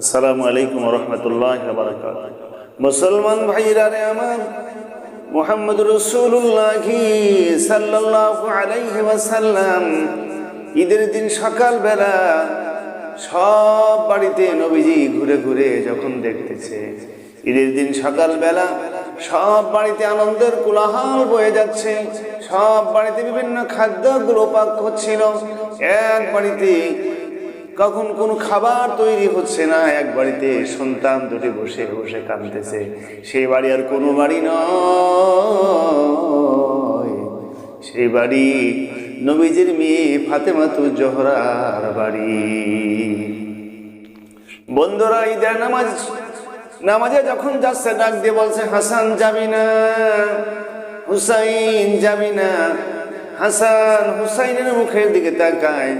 আসসালামু আলাইকুম রহমতুল্লাহ বারাকাতুহু। মুসলমান ভাইরা রে আমার, মুহাম্মদ রাসূলুল্লাহ সাল্লাল্লাহু আলাইহি ওয়াসাল্লাম ঈদের দিন সকালবেলা সব বাড়িতে নবীজি ঘুরে ঘুরে যখন দেখতেছে, ঈদের দিন সকালবেলা সব বাড়িতে আনন্দের কোলাহল বয়ে যাচ্ছে, সব বাড়িতে বিভিন্ন খাদ্যগুলো পাক হচ্ছিল। এক বাড়িতে কখন কোনো খাবার তৈরি হচ্ছে না, এক বাড়িতে সন্তান দুটি বসে বসে কাঁদতেছে। সেই বাড়ি আর কোনো বাড়ি নয়, সেই বাড়ি নবীজির মেয়ে ফাতেমাতুজ জোহরার বাড়ি। বন্ধুরা, ঈদের নামাজে যখন যাচ্ছে ডাক দিয়ে বলছে, হাসান যাবি না, হুসাইন যাবি না। হাসান হুসাইনের মুখের দিকে তাকায়,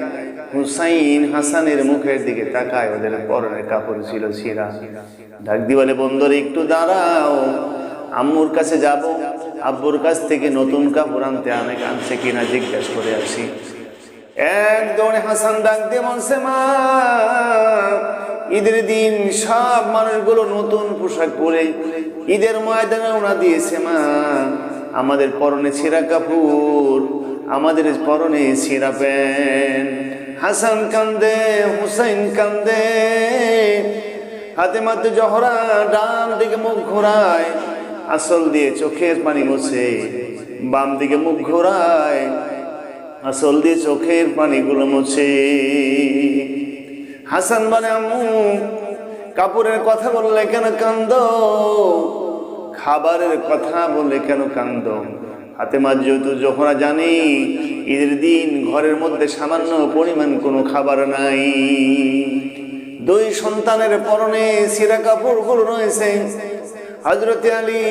হুসাইন হাসানের মুখের দিকে তাকায়, ওদের পরনের কাপড় ছিল ছিঁড়া। ডাক দিয়ে বলে, বন্ধুরা একটু দাঁড়াও, আম্মুর কাছে যাব, আব্বুর কাছ থেকে নতুন কাপড় আনছে কিনা জিজ্ঞাসা করে আসি। এক দৌড়ে হাসান ডাক দিয়ে বলছে, মা, ঈদের দিন সব মানুষগুলো নতুন পোশাক পরে ঈদের ময়দানে রওনা দিয়েছে। মা, আমাদের পরনে ছেঁড়া কাপড়, আমাদের পরনে ছেঁড়া প্যান্ট। হাসান কান্দে, হুসাইন কান্দে, ফাতেমাতুজ জোহরা ডান দিকে মুখ ঘোরায়, আসল দিয়ে চোখের পানি মুছে, বাম দিকে মুখ ঘোরায়, আসল দিয়ে চোখের পানিগুলো মুছে। হাসান বলে, আম্মু, কাপড়ের কথা বললে কেন কান্দো? খাবারের কথা বললে কেন কান্দো? ফাতেমাতুজ জোহরা জানি ঈদের দিন ঘরের মধ্যে সামান্য পরিমাণ কোনো খাবার নাই, দুই সন্তানের পরনে ছিঁড়া কাপড়গুলো রয়েছে। হযরত আলী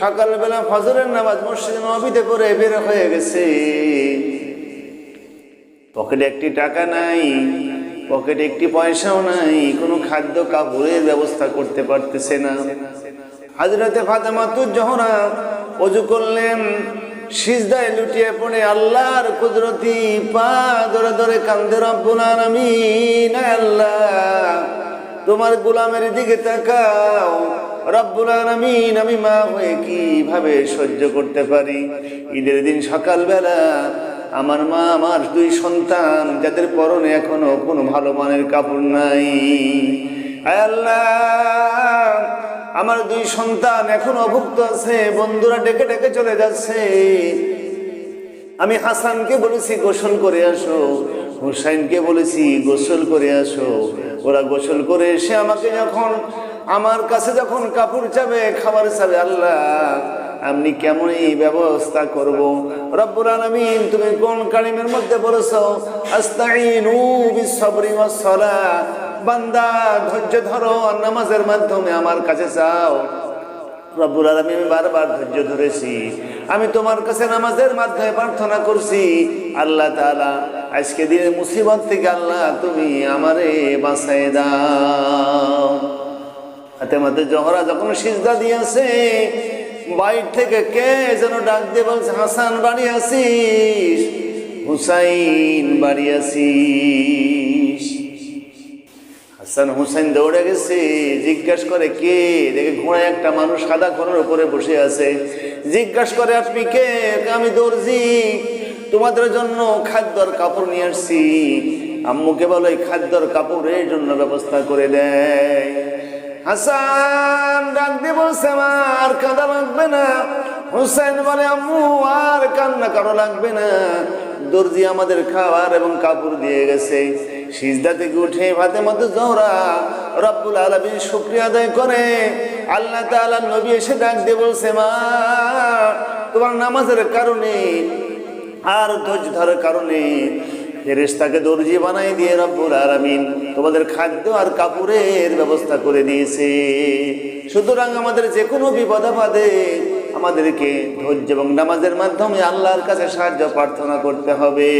সকালবেলা ফজরের নামাজ মসজিদে নববীতে পড়ে বের হয়ে গেছে, পকেটে একটি টাকা নাই, পকেটে একটি পয়সাও নাই, কোনো খাদ্য কাপড়ের ব্যবস্থা করতে পারতেছে না। হযরত ফাতেমাতুজ জোহরা ওযু করলেন, সিজদায় লুটিয়ে পড়ে আল্লাহর কুদরতি পা ধরে ধরে কান্দে, রব্বুল আলামিন, আল্লাহ তোমার গোলামের দিকে তাকাও, রব্বুল আলামিন, আমি মা হয়ে কিভাবে সহ্য করতে পারি? ঈদের দিন সকালবেলা আমার মা, আমার দুই সন্তান, যাদের পরনে এখনো কোনো ভালো মানের কাপড় নাই, আল্লাহ আমার দুই সন্তান এখনো অভুক্ত আছে, বন্ধুরা ডেকে ডেকে চলে যাচ্ছে। আমি হাসানকে বলেছি গোসল করে আসো, হুসাইনকে বলেছি গোসল করে আসো, ওরা গোসল করে এসে আমাকে যখন আমার কাছে যখন কাপড় চাবে, খাবার চাবে, আল্লাহ আপনি কেমন এই ব্যবস্থা করব? রব্বুল আলামিন, তুমি কোন কালিমের মধ্যে বলেছো, আস্তাইনু বিস-সাবরি ওয়াস-সালাহ, বান্দা ধৈর্য ধরো আর নামাজের মাধ্যমে আমার কাছে চাও। রব্বুল আলামিন, বারবার ধৈর্য ধরেছি, আমি তোমার কাছে নামাজের মাধ্যমে প্রার্থনা করছি, আল্লাহ তাআলা আজকে দিনের মুসিবত থেকে আল্লাহ তুমি আমারে বাঁচায় দাও। ফাতেমাতুজ জোহরা যখন সিজদা দিয়েছে, বাইরে থেকে কে যেন ডাক দিয়ে বলছে, হাসান বাড়ি আসিস, হুসাইন বাড়ি আসিস। হাসান হুসাইন দৌড়ে গেছে, জিজ্ঞাসা করে কে? দেখে ঘোড়ায় একটা মানুষ সাদা ঘোড়ার উপরে বসে আছে। জিজ্ঞাসা করে, আপনি কে? আমি দর্জি, তোমাদের জন্য খাদ্যর কাপড় নিয়ে আসছি। আম্মুকে বলো এই খাদ্যর কাপড়ের জন্য ব্যবস্থা করে দেয়। হাসান ডাক দিয়ে বলছে, আর কাঁদা লাগবে না। হুসাইন বলে, আম্মু আর কান্না কারো লাগবে না, দর্জি আমাদের খাবার এবং কাপড় দিয়ে গেছে। সিজদা থেকে উঠে ফাতেমাতুজ জোহরা রব্বুল আলামিন শুকরিয়া আদায় করে। আল্লাহ তাআলা নবী এসে ডাক দিয়ে বলছে, মা, তোমার নামাজের কারণে আর ধৈর্য ধরার কারণে ফেরেশতাকে দর্জি বানাই দিয়ে রব্বুল আলামিন তোমাদের খাদ্য আর কাপড়ের ব্যবস্থা করে দিয়েছে। সুতরাং আমাদের যে কোনো বিপদ আপদে আমাদেরকে ধৈর্য এবং নামাজের মাধ্যমে আল্লাহর কাছে সাহায্য প্রার্থনা করতে হবে।